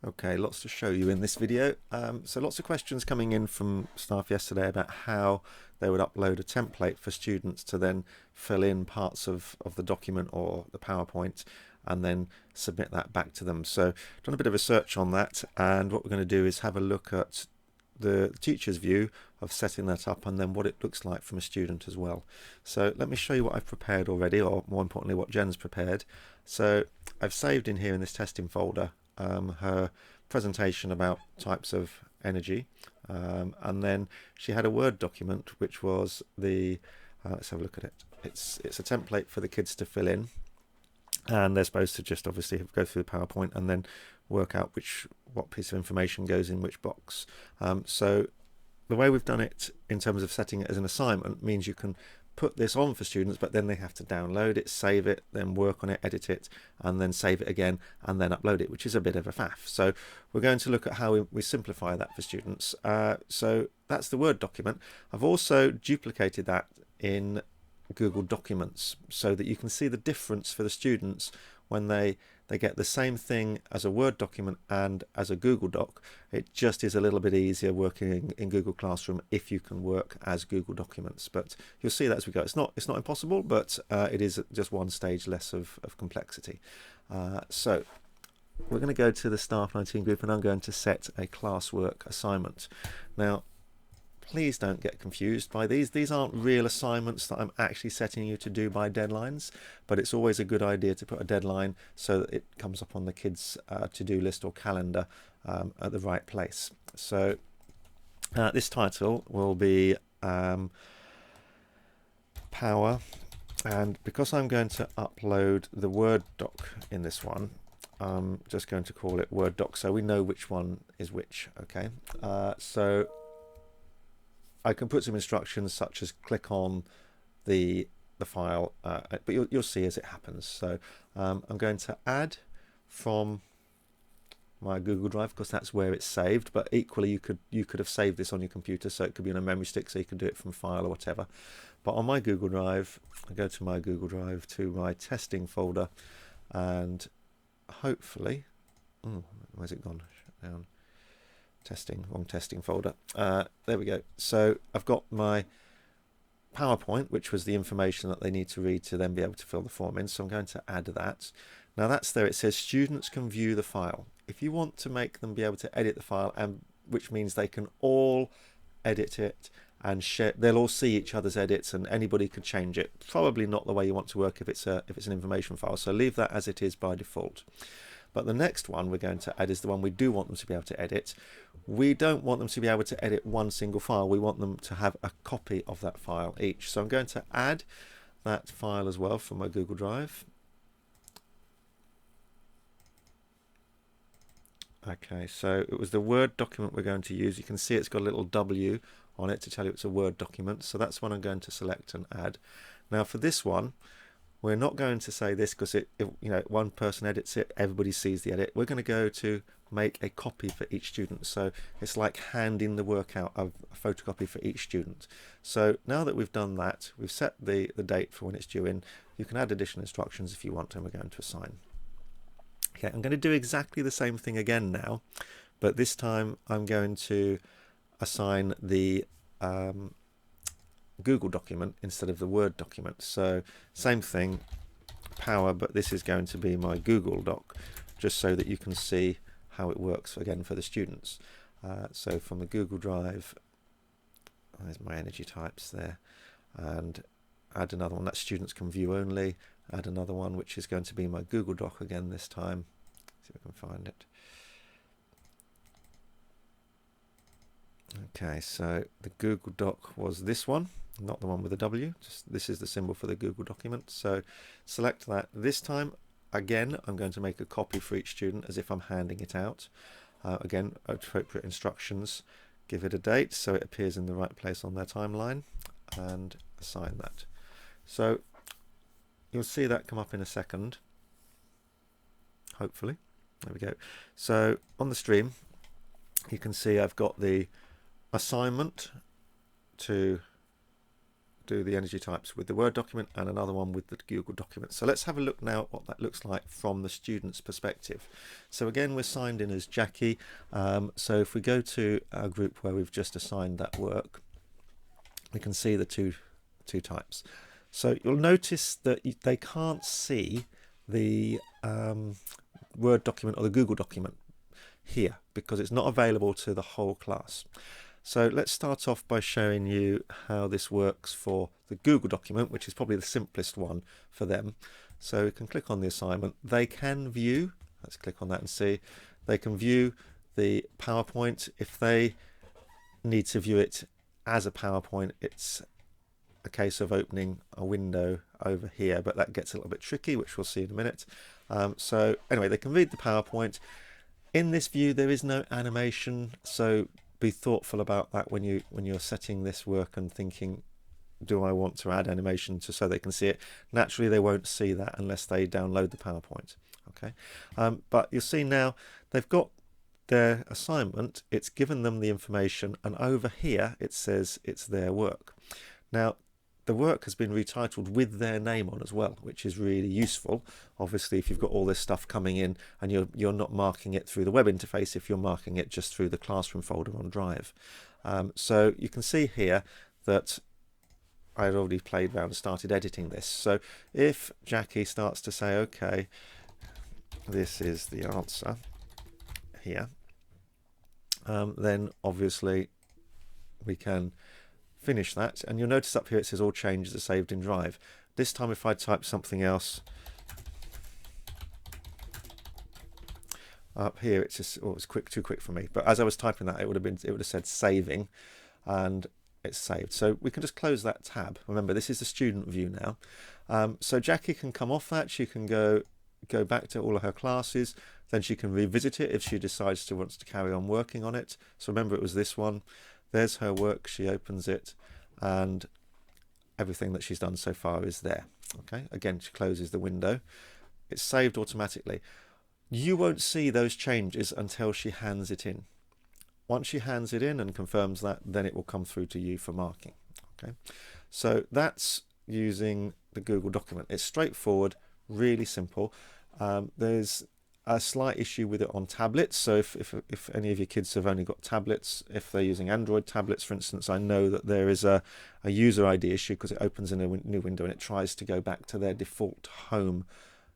Okay, lots to show you in this video. So lots of questions coming in from staff yesterday about how they would upload a template for students to then fill in parts of the document or the PowerPoint and then submit that back to them. So done a bit of research on that, and what we're going to do is have a look at the teacher's view of setting that up and then what it looks like from a student as well. So let me show you what I've prepared already, or more importantly what Jen's prepared. So I've saved in here in this testing folder her presentation about types of energy, and then she had a Word document which was the let's have a look at it. It's a template for the kids to fill in, and they're supposed to just obviously go through the PowerPoint and then work out what piece of information goes in which box. So the way we've done it in terms of setting it as an assignment means you can put this on for students, but then they have to download it, save it, then work on it, edit it, and then save it again, and then upload it, which is a bit of a faff. So we're going to look at how we simplify that for students. So that's the Word document. I've also duplicated that in Google Documents so that you can see the difference for the students when they get the same thing as a Word document and as a Google Doc. It just is a little bit easier working in Google Classroom if you can work as Google Documents. But you'll see that as we go. It's not impossible, but it is just one stage less of complexity. So we're going to go to the Staff 19 group, and I'm going to set a classwork assignment. Now, please don't get confused by these. These aren't real assignments that I'm actually setting you to do by deadlines, but it's always a good idea to put a deadline so that it comes up on the kids' to-do list or calendar at the right place. So this title will be Power, and because I'm going to upload the Word doc in this one, I'm just going to call it Word doc so we know which one is which. Okay, so I can put some instructions such as click on the file, but you'll see as it happens. So I'm going to add from my Google Drive because that's where it's saved, but equally you could have saved this on your computer, so it could be on a memory stick, so you can do it from file or whatever. But on my Google Drive, I go to my Google Drive to my testing folder, and hopefully, where's it gone? Shut down. Wrong testing folder. There we go. So I've got my PowerPoint, which was the information that they need to read to then be able to fill the form in. So I'm going to add that. Now that's there. It says students can view the file. If you want to make them be able to edit the file, and which means they can all edit it and share, they'll all see each other's edits, and anybody could change it. Probably not the way you want to work if it's an information file. So leave that as it is by default. But the next one we're going to add is the one we do want them to be able to edit. We don't want them to be able to edit one single file. We want them to have a copy of that file each. So I'm going to add that file as well from my Google Drive. Okay, so it was the Word document we're going to use. You can see it's got a little W on it to tell you it's a Word document. So that's one I'm going to select and add. Now for this one, we're not going to say this because one person edits it, everybody sees the edit. We're going to go to make a copy for each student. So it's like handing the work out of a photocopy for each student. So now that we've done that, we've set the date for when it's due in. You can add additional instructions if you want, and we're going to assign. Okay, I'm going to do exactly the same thing again now, but this time I'm going to assign the Google document instead of the Word document. So same thing, Power, but this is going to be my Google Doc, just so that you can see how it works again for the students. So from the Google Drive, there's my energy types there, and add another one that students can view only. Add another one which is going to be my Google Doc again this time. See if I can find it. Okay, so the Google Doc was this one, not the one with the W. This is the symbol for the Google document. So select that. This time, again, I'm going to make a copy for each student as if I'm handing it out. Again, appropriate instructions. Give it a date so it appears in the right place on their timeline, and assign that. So you'll see that come up in a second, hopefully. There we go. So on the stream, you can see I've got the assignment to do the energy types with the Word document and another one with the Google document. So let's have a look now at what that looks like from the student's perspective. So again, we're signed in as Jackie. So if we go to our group where we've just assigned that work, we can see the two types. So you'll notice that they can't see the Word document or the Google document here because it's not available to the whole class. So let's start off by showing you how this works for the Google document, which is probably the simplest one for them. So we can click on the assignment. They can view, let's click on that and see, they can view the PowerPoint. If they need to view it as a PowerPoint, it's a case of opening a window over here, but that gets a little bit tricky, which we'll see in a minute. So anyway, they can read the PowerPoint. In this view, there is no animation, so be thoughtful about that when you're setting this work and thinking, do I want to add animation so they can see it? Naturally, they won't see that unless they download the PowerPoint. Okay, but you'll see now they've got their assignment. It's given them the information, and over here it says it's their work. Now, the work has been retitled with their name on as well, which is really useful. Obviously, if you've got all this stuff coming in and you're not marking it through the web interface, if you're marking it just through the classroom folder on Drive. So you can see here that I had already played around and started editing this. So if Jackie starts to say, okay, this is the answer here, then obviously we can finish that, and you'll notice up here it says all changes are saved in Drive. This time if I type something else up here, it's just it's too quick for me, but as I was typing that, it would have said saving, and it's saved. So we can just close that tab. Remember, this is the student view now. So Jackie can come off that. She can go back to all of her classes, then she can revisit it if she decides to wants to carry on working on it. So remember, it was this one. There's her work, she opens it, and everything that she's done so far is there. Okay, again, she closes the window. It's saved automatically. You won't see those changes until she hands it in. Once she hands it in and confirms that, then it will come through to you for marking. Okay, so that's using the Google document. It's straightforward, really simple. There's a slight issue with it on tablets, so if any of your kids have only got tablets, if they're using Android tablets for instance, I know that there is a user ID issue because it opens in a new window and it tries to go back to their default home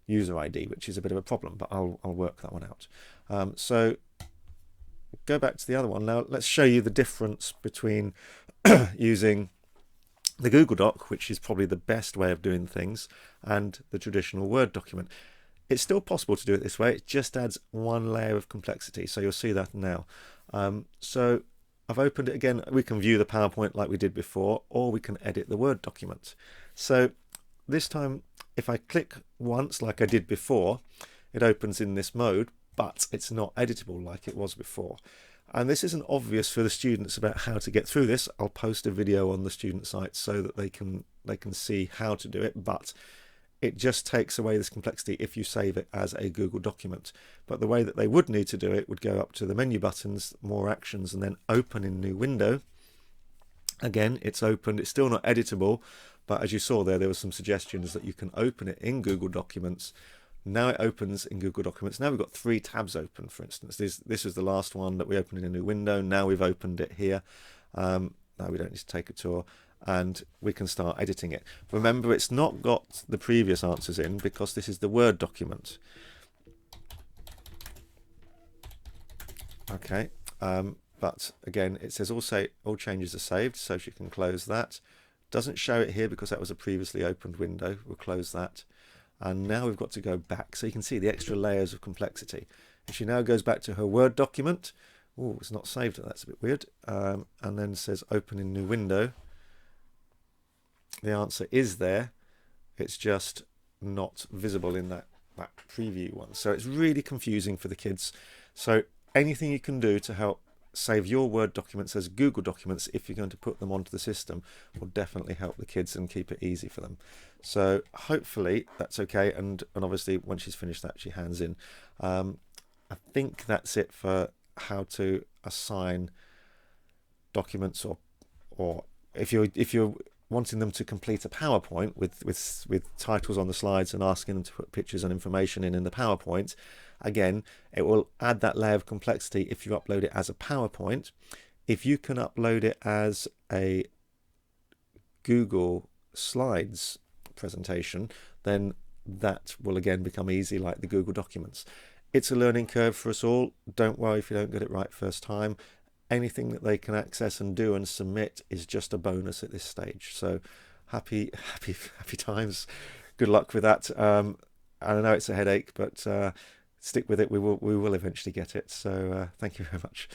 user ID, which is a bit of a problem, but I'll work that one out. So go back to the other one. Now let's show you the difference between using the Google Doc, which is probably the best way of doing things, and the traditional Word document. It's still possible to do it this way, it just adds one layer of complexity, so you'll see that now. So I've opened it again. We can view the PowerPoint like we did before, or we can edit the Word document. So this time, if I click once like I did before, it opens in this mode, but it's not editable like it was before. And this isn't obvious for the students about how to get through this. I'll post a video on the student site so that they can see how to do it, but it just takes away this complexity if you save it as a Google document. But the way that they would need to do it would go up to the menu buttons, more actions, and then open in new window. Again, it's opened, it's still not editable, but as you saw there were some suggestions that you can open it in Google Documents. Now it opens in Google Documents. Now we've got 3 tabs open, for instance. This is the last one that we opened in a new window. Now we've opened it here. Now we don't need to take a tour, and we can start editing it. Remember, it's not got the previous answers in because this is the Word document. Okay, but again, it says all changes are saved, so she can close that. Doesn't show it here because that was a previously opened window. We'll close that. And now we've got to go back, so you can see the extra layers of complexity. If she now goes back to her Word document, oh, it's not saved, that's a bit weird, and then says open in new window, the answer is there, it's just not visible in that preview one. So it's really confusing for the kids. So anything you can do to help save your Word documents as Google documents if you're going to put them onto the system will definitely help the kids and keep it easy for them. So hopefully that's okay, and obviously when she's finished that, she hands in. I think that's it for how to assign documents, or if you're wanting them to complete a PowerPoint with titles on the slides and asking them to put pictures and information in the PowerPoint, again, it will add that layer of complexity if you upload it as a PowerPoint. If you can upload it as a Google Slides presentation, then that will again become easy, like the Google Documents. It's a learning curve for us all. Don't worry if you don't get it right first time. Anything that they can access and do and submit is just a bonus at this stage. So happy times. Good luck with that. I know it's a headache, but stick with it. We will eventually get it. So thank you very much.